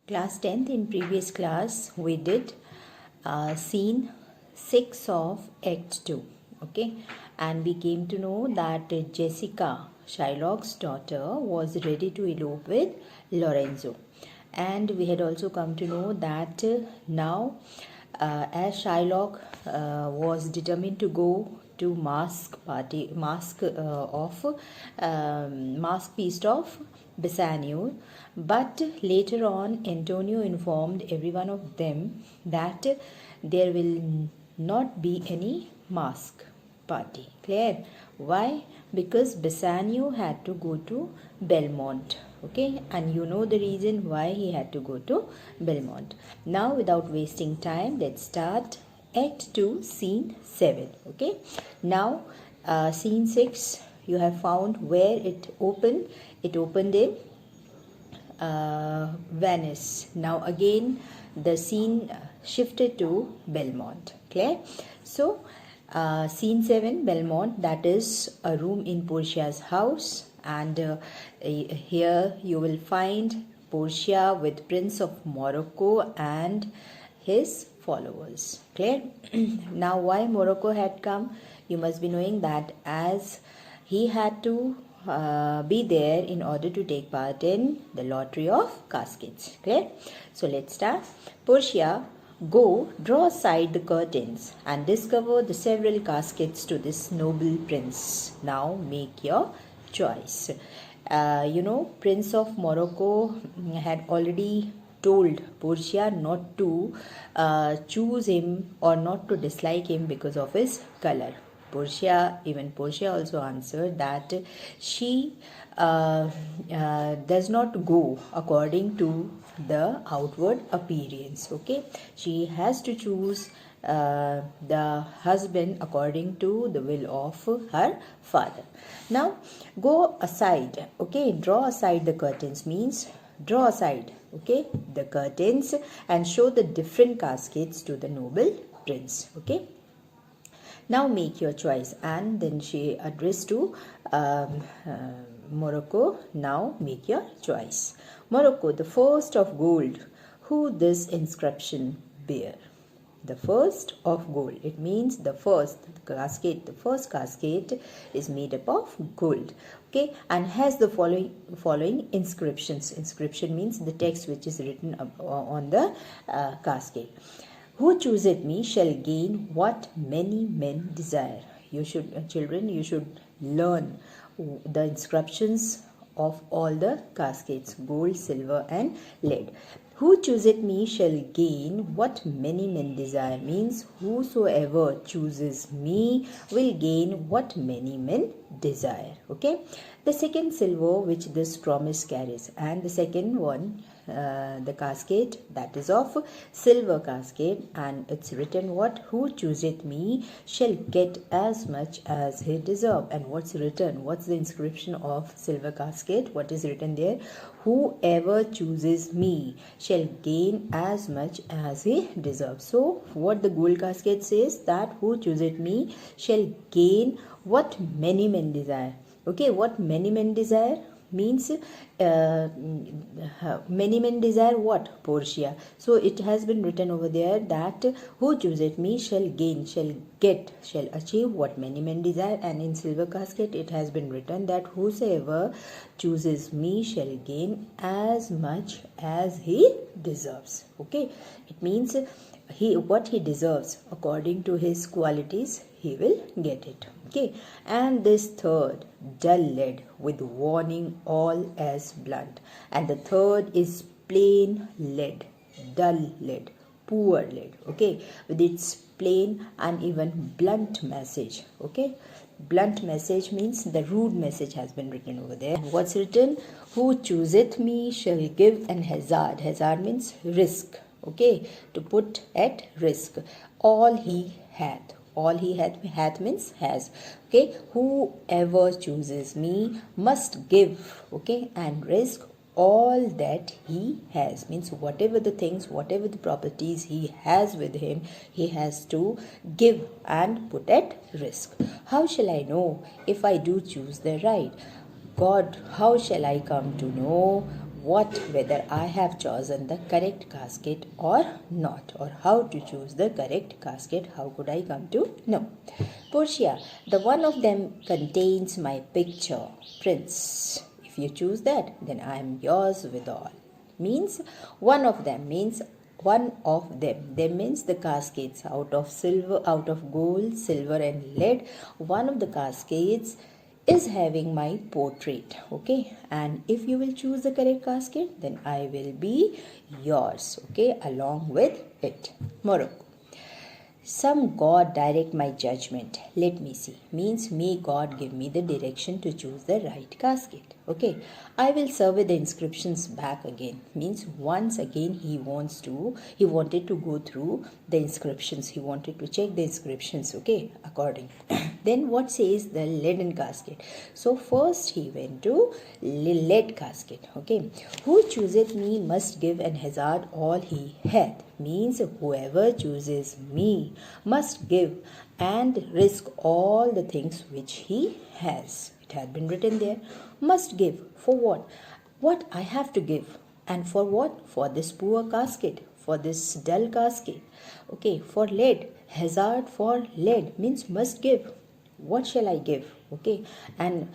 Class 10th, in previous class we did scene 6 of Act 2. Okay, and we came to know that Jessica, Shylock's daughter, was ready to elope with Lorenzo, and we had also come to know that now as Shylock was determined to go to mask feast of Bassanio, but later on Antonio informed every one of them that there will not be any mask party. Clear? Why? Because Bassanio had to go to Belmont. Okay, and you know the reason why he had to go to Belmont. Now, without wasting time, let's start Act 2, Scene 7. Okay, now Scene 6 you have found where it opened. It opened in Venice. Now again the scene shifted to Belmont. Clear? So Scene 7, Belmont, that is a room in Portia's house, and here you will find Portia with Prince of Morocco and his followers. Clear? Now why Morocco had come? You must be knowing that as he had to be there in order to take part in the lottery of caskets. Clear? So let's start. Portia, go, draw aside the curtains and discover the several caskets to this noble prince. Now make your choice. Prince of Morocco had already told Portia not to choose him or not to dislike him because of his color. Portia also answered that she does not go according to the outward appearance. Okay, she has to choose the husband according to the will of her father. Now go aside. Okay, draw aside the curtains means draw aside, okay, the curtains and show the different caskets to the noble prince. Okay, now make your choice. And then she addressed to Morocco, now make your choice. Morocco, the first of gold, who this inscription bear? The first of gold. It means the first casket. The first casket is made up of gold. Okay, and has the following inscriptions. Inscription means the text which is written on the casket. Who chooseth me shall gain what many men desire. You should, children, you should learn the inscriptions of all the caskets, gold, silver and lead. Who chooseth me shall gain what many men desire means whosoever chooses me will gain what many men desire. Okay, the second silver which this promise carries, and the second one, the casket, that is of silver casket, and it's written what? Who chooseth me shall get as much as he deserve. And what's written? What's the inscription of silver casket? What is written there? Whoever chooses me shall gain as much as he deserves. So what the gold casket says, that who chooseth me shall gain what many men desire. Okay, what many men desire means many men desire what? Portia. So it has been written over there that who chooseth me shall gain, shall get, shall achieve what many men desire. And in silver casket it has been written that whosoever chooses me shall gain as much as he deserves. Okay, it means what he deserves according to his qualities, he will get it. Okay, and this third, dull lead with warning all as blunt, and the third is plain lead, dull lead, poor lead. Okay, with its plain and even blunt message. Okay, blunt message means the rude message has been written over there. And what's written? Who chooseth me shall give an hazard. Hazard means risk. Okay, to put at risk. All he hath. All he hath means has. Okay, whoever chooses me must give, okay, and risk all that he has. Means whatever the things, whatever the properties he has with him, he has to give and put at risk. How shall I know if I do choose the right? God, how shall I come to know whether I have chosen the correct casket or not, or how to choose the correct casket. How could I come to know? Portia, the one of them contains my picture, Prince. If you choose that, then I am yours with all. Means one of them means one of them. Them means the caskets out of silver, out of gold, silver, and lead. One of the caskets is having my portrait. Okay, and if you will choose the correct casket, then I will be yours. Okay, along with it. Morocco. Some God direct my judgment. Let me see. Means may God give me the direction to choose the right casket. Okay. I will survey the inscriptions back again. Means once again he wanted to go through the inscriptions. He wanted to check the inscriptions. Okay. According. Then what says the leaden casket? So first he went to lead casket. Okay. Who chooseth me must give and hazard all he hath. Means whoever chooses me must give and risk all the things which he has. It had been written there. Must give. For what? What I have to give. And for what? For this poor casket. For this dull casket. Okay. For lead. Hazard for lead. Means must give. What shall I give? Okay. And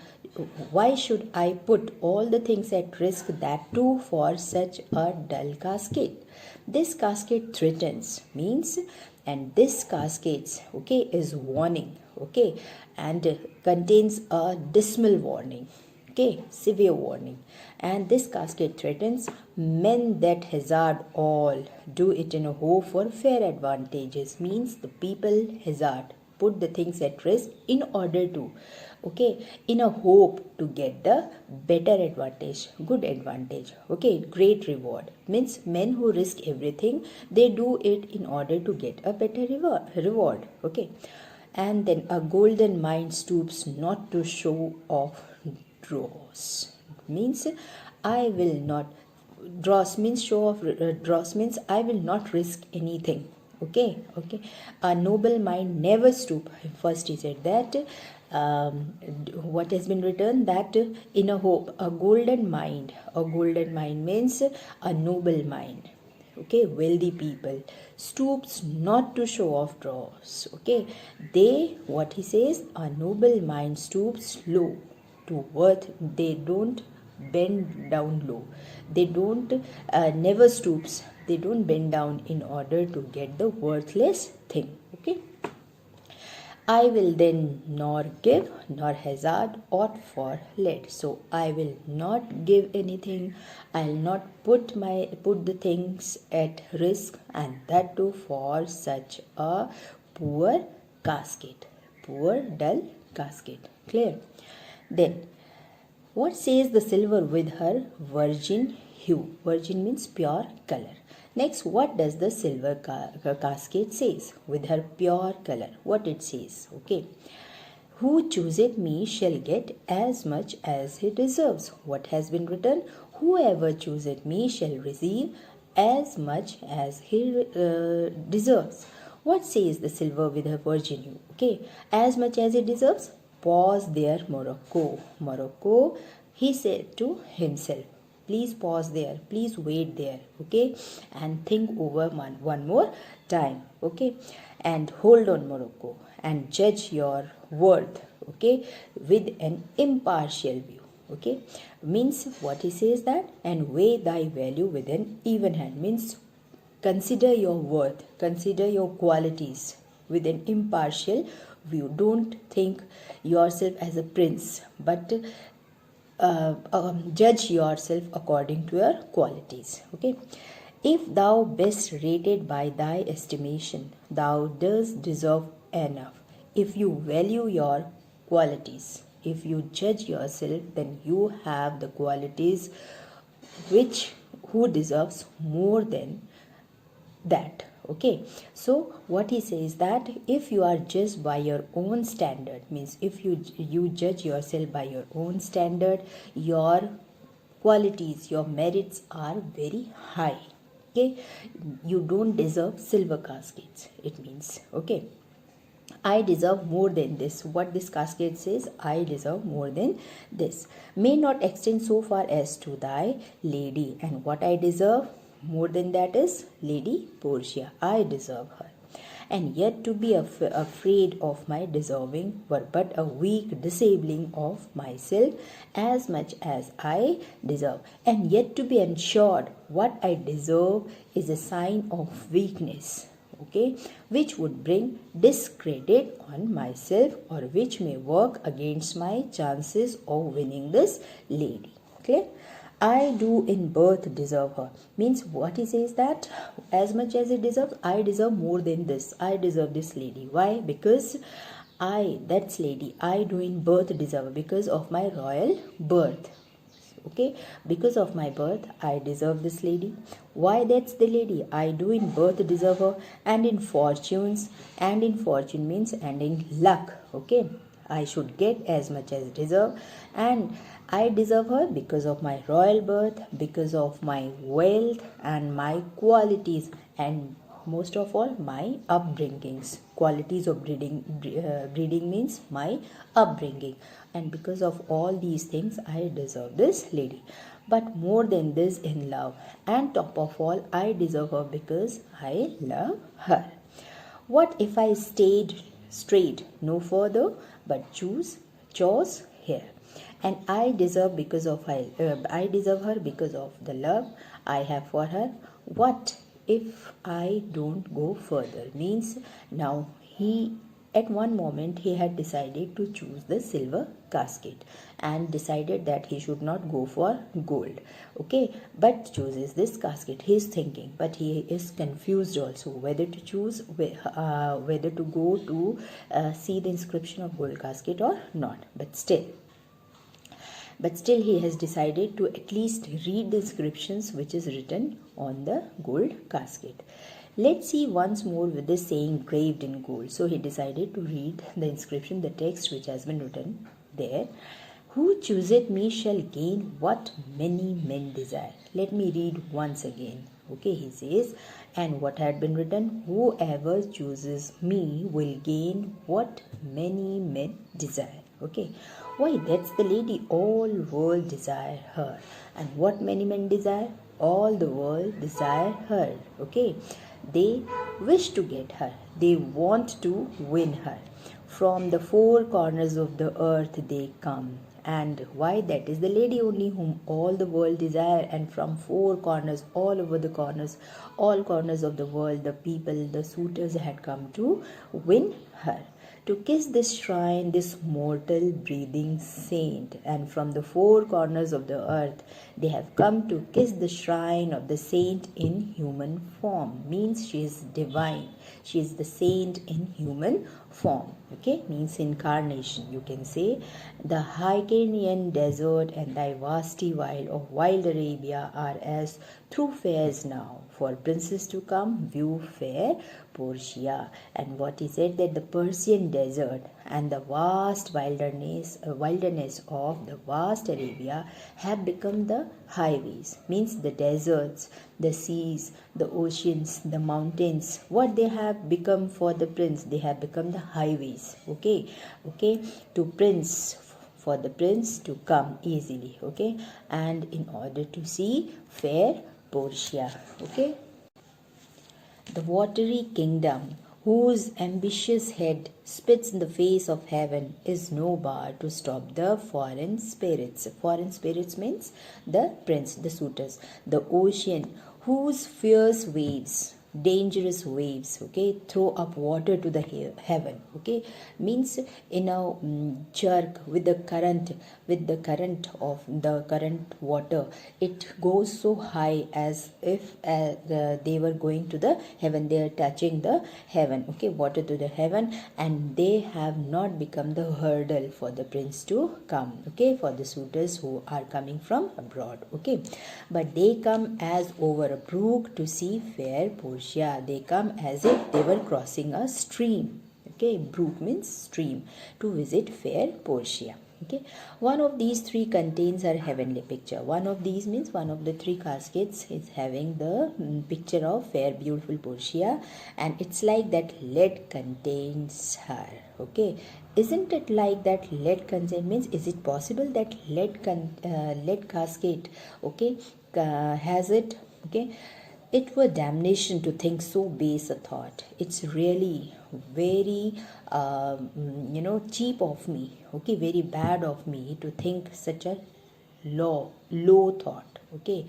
why should I put all the things at risk, that too for such a dull casket? This casket threatens, means, and this casket, okay, is warning, okay, and contains a dismal warning, okay, severe warning. And this casket threatens men that hazard all, do it in a hope for fair advantages. Means the people hazard, put the things at risk in order to, okay, in a hope to get the better advantage, good advantage, okay, great reward. Means men who risk everything, they do it in order to get a better reward, okay. And then a golden mind stoops not to show off dross. Means I will not, dross means show off, dross means I will not risk anything. Okay. A noble mind never stoop. First he said that what has been written, that in a hope, a golden mind means a noble mind. Okay, wealthy people stoops not to show off dross. Okay, they, what he says, a noble mind stoops low to worth. They don't bend down low. They don't never stoops. They don't bend down in order to get the worthless thing. Okay. I will then nor give nor hazard aught for lead. So I will not give anything. I'll not put the things at risk, and that too for such a poor casket. Poor dull casket. Clear? Then what says the silver with her virgin hue? Virgin means pure color. Next, what does the silver casket says with her pure color? What it says? Okay. Who chooseth me shall get as much as he deserves. What has been written? Whoever chooseth me shall receive as much as he deserves. What says the silver with her virgin hue? Okay. As much as he deserves. Pause there, Morocco. Morocco, he said to himself. Please pause there. Please wait there. Okay. And think over one more time. Okay. And hold on, Morocco. And judge your worth. Okay. With an impartial view. Okay. Means what he says that, and weigh thy value with an even hand. Means consider your worth. Consider your qualities with an impartial view. Don't think yourself as a prince, but judge yourself according to your qualities. Okay. If thou best rated by thy estimation, thou dost deserve enough. If you value your qualities, if you judge yourself, then you have the qualities which who deserves more than that. Okay. So what he says that if you are judged by your own standard, means if you judge yourself by your own standard, your qualities, your merits are very high. Okay. You don't deserve silver caskets, it means. Okay. I deserve more than this. What this casket says, I deserve more than this. May not extend so far as to thy lady. And what I deserve more than that is Lady Portia. I deserve her. And yet to be afraid of my deserving were but a weak disabling of myself as much as I deserve. And yet to be ensured what I deserve is a sign of weakness, okay, which would bring discredit on myself or which may work against my chances of winning this lady. Clear? I do in birth deserve her. Means what he says, that as much as he deserves, I deserve more than this. I deserve this lady. Why? Because that's lady, I do in birth deserve her because of my royal birth. Okay, because of my birth, I deserve this lady. Why that's the lady? I do in birth deserve her, and in fortunes, and in fortune means and in luck. Okay, I should get as much as deserve, and I deserve her because of my royal birth, because of my wealth and my qualities, and most of all my upbringings. Qualities of breeding means my upbringing, and because of all these things I deserve this lady. But more than this, in love, and top of all, I deserve her because I love her. What if I stayed straight no further, but chose here? And I deserve I deserve her because of the love I have for her. What if I don't go further? Means now he, at one moment he had decided to choose the silver casket and decided that he should not go for gold, okay, but chooses this casket. He is thinking, but he is confused also whether to choose whether to go to see the inscription of gold casket or not. But still he has decided to at least read the inscriptions which is written on the gold casket. Let's see once more with this saying engraved in gold. So he decided to read the inscription, the text which has been written there. Who chooseth me shall gain what many men desire. Let me read once again. Okay, he says, and what had been written, whoever chooses me will gain what many men desire. Okay, why, that's the lady, all world desire her. And what many men desire? All the world desire her. Okay, they wish to get her, they want to win her. From the four corners of the earth they come. And why? That is the lady only whom all the world desire, and from four corners, all over the corners, all corners of the world, the people, the suitors had come to win her, to kiss this shrine, this mortal breathing saint. And from the four corners of the earth they have come to kiss the shrine of the saint in human form. Means she is divine, she is the saint in human form. Okay, means incarnation, you can say. The Hyrcanian desert and thy vasty wild of wild Arabia are as through fairs now, for princes to come view fair Portia. And what he said, that the Persian desert and the vast wilderness of the vast Arabia have become the highways. Means the deserts, the seas, the oceans, the mountains, what they have become for the prince, they have become the highways. Okay, to prince, for the prince to come easily. Okay, and in order to see fair Portia. Okay, the watery kingdom, whose ambitious head spits in the face of heaven, is no bar to stop the foreign spirits. Foreign spirits means the prince, the suitors. The ocean, whose fierce waves, dangerous waves, okay, throw up water to the heaven. Okay, means in a jerk with the current of the current water, it goes so high as if they were going to the heaven, they are touching the heaven. Okay, water to the heaven, and they have not become the hurdle for the prince to come. Okay, for the suitors who are coming from abroad. Okay, but they come as over a brook to see fair Portia. They come as if they were crossing a stream. Okay, brook means stream, to visit fair Portia. Okay, one of these three contains her heavenly picture. One of these means one of the three caskets is having the picture of fair, beautiful Portia, and it's like that lead contains her. Okay, isn't it like that lead contains means is it possible that lead casket, okay, has it? Okay, it were damnation to think so base a thought. It's really very, cheap of me. Okay, very bad of me to think such a low thought. Okay,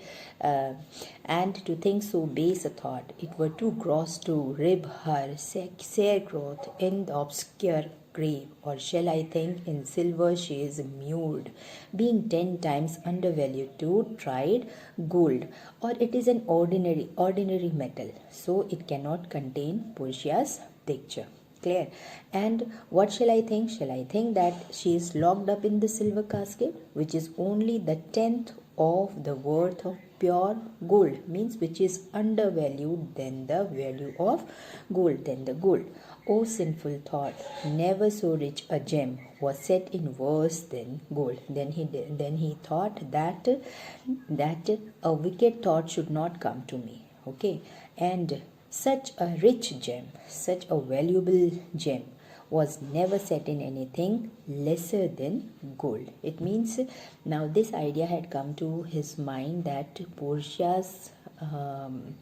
and to think so base a thought. It were too gross to rib her sackcloth in the obscure grave, or shall I think in silver she is immured, being 10 times undervalued to tried gold, or it is an ordinary metal, so it cannot contain Portia's picture. Clear? And what shall I think? Shall I think that she is locked up in the silver casket, which is only the tenth of the worth of pure gold, means which is undervalued than the value of gold, than the gold. O sinful thought, never so rich a gem was set in worse than gold. Then he thought that a wicked thought should not come to me. Okay, and such a rich gem, such a valuable gem was never set in anything lesser than gold. It means now this idea had come to his mind that Portia's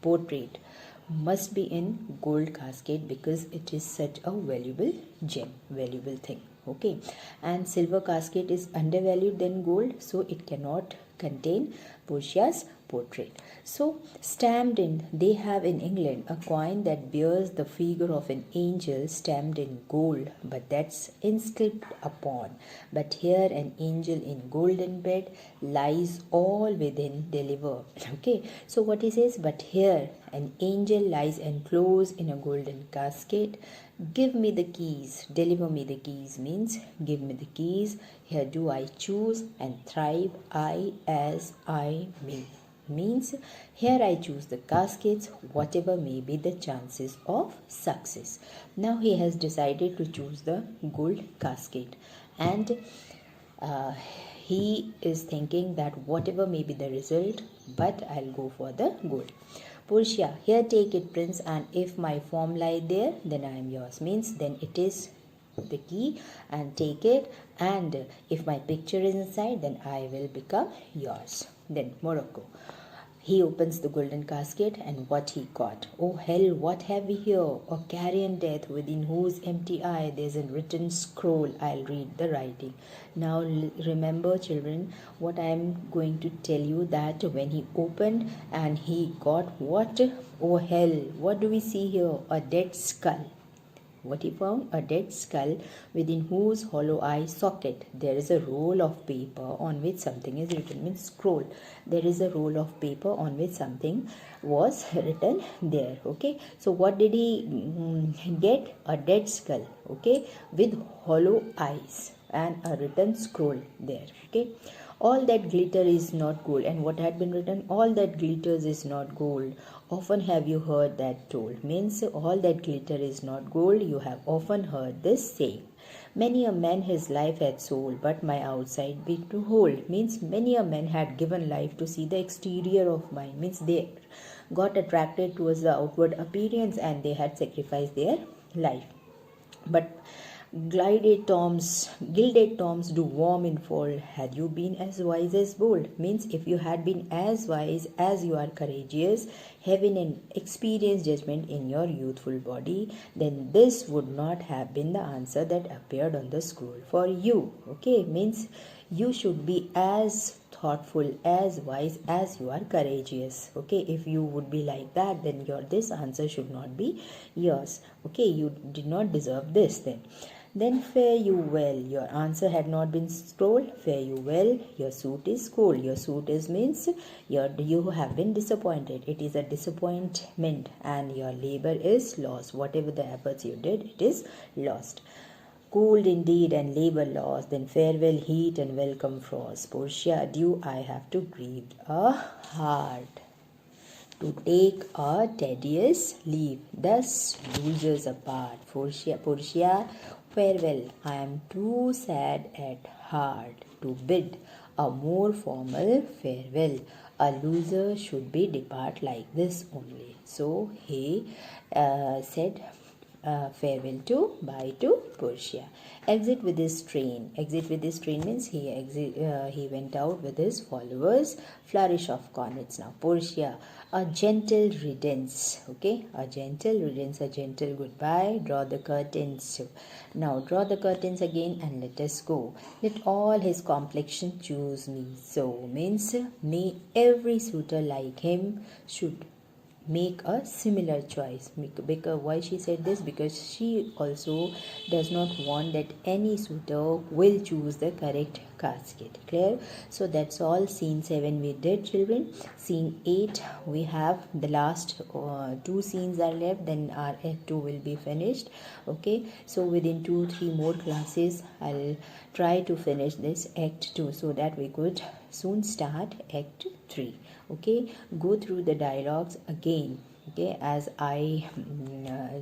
portrait must be in gold casket because it is such a valuable gem, valuable thing. Okay, and silver casket is undervalued than gold, so it cannot contain Portia's portrait. So stamped in, they have in England a coin that bears the figure of an angel stamped in gold, but that's inscribed upon. But here an angel in golden bed lies all within deliver. Okay, so what he says, but here an angel lies enclosed in a golden casket. Give me the keys, deliver me the keys means give me the keys. Here do I choose and thrive I as I may. Means here I choose the caskets, whatever may be the chances of success. Now he has decided to choose the gold casket, and he is thinking that whatever may be the result, but I'll go for the gold. Portia, here take it, prince, and if my form lie there, then I am yours. Means then it is the key, and take it, and if my picture is inside, then I will become yours. Then Morocco. He opens the golden casket, and what he got. Oh hell, what have we here? A carrion death within whose empty eye there's a written scroll. I'll read the writing. Now remember, children, what I am going to tell you, that when he opened and he got what? Oh hell, what do we see here? A dead skull. What he found? A dead skull within whose hollow eye socket there is a roll of paper on which something is written. Means scroll. There is a roll of paper on which something was written there. Okay. So what did he get? A dead skull. Okay. With hollow eyes and a written scroll there. Okay. All that glitter is not gold. And what had been written? All that glitters is not gold. Often have you heard that told. Means all that glitter is not gold. You have often heard this saying. Many a man his life had sold, but my outside be to hold. Means many a man had given life to see the exterior of mine. Means they got attracted towards the outward appearance and they had sacrificed their life. But gilded toms do warm in fall. Had you been as wise as bold? Means if you had been as wise as you are courageous, having an experienced judgment in your youthful body, then this would not have been the answer that appeared on the scroll for you. Okay, means you should be as thoughtful, as wise as you are courageous. Okay, if you would be like that, then this answer should not be yours. Okay, you did not deserve this then. Then fare you well. Your answer had not been scrolled. Fare you well. Your suit is cold. Your suit is means you have been disappointed. It is a disappointment, and your labor is lost. Whatever the efforts you did, it is lost. Cold indeed, and labor lost. Then farewell heat and welcome frost. Portia, adieu. I have to grieve a heart, to take a tedious leave, thus losers apart. Portia, Farewell, I am too sad at heart to bid a more formal farewell. A loser should be depart like this only. So he said farewell to, bye to Portia. Exit with his train. Exit with his train means he went out with his followers. Flourish of cornets. Now Portia, a gentle riddance. Okay, a gentle riddance, a gentle goodbye. Draw the curtains. Now draw the curtains again and let us go. Let all his complexion choose me. So means may every suitor like him should make a similar choice. Because why she said this, because she also does not want that any suitor will choose the correct casket. Clear? So that's all. Scene 7 we did, children. Scene 8 we have the last 2 scenes are left, then our act 2 will be finished. Okay, so within 2-3 more classes I'll try to finish this act 2 so that we could soon start act 3. Okay, go through the dialogues again. Okay, as I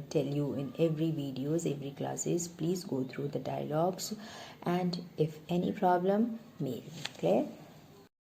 tell you in every videos, every classes, please go through the dialogues, and if any problem, mail me. Clear?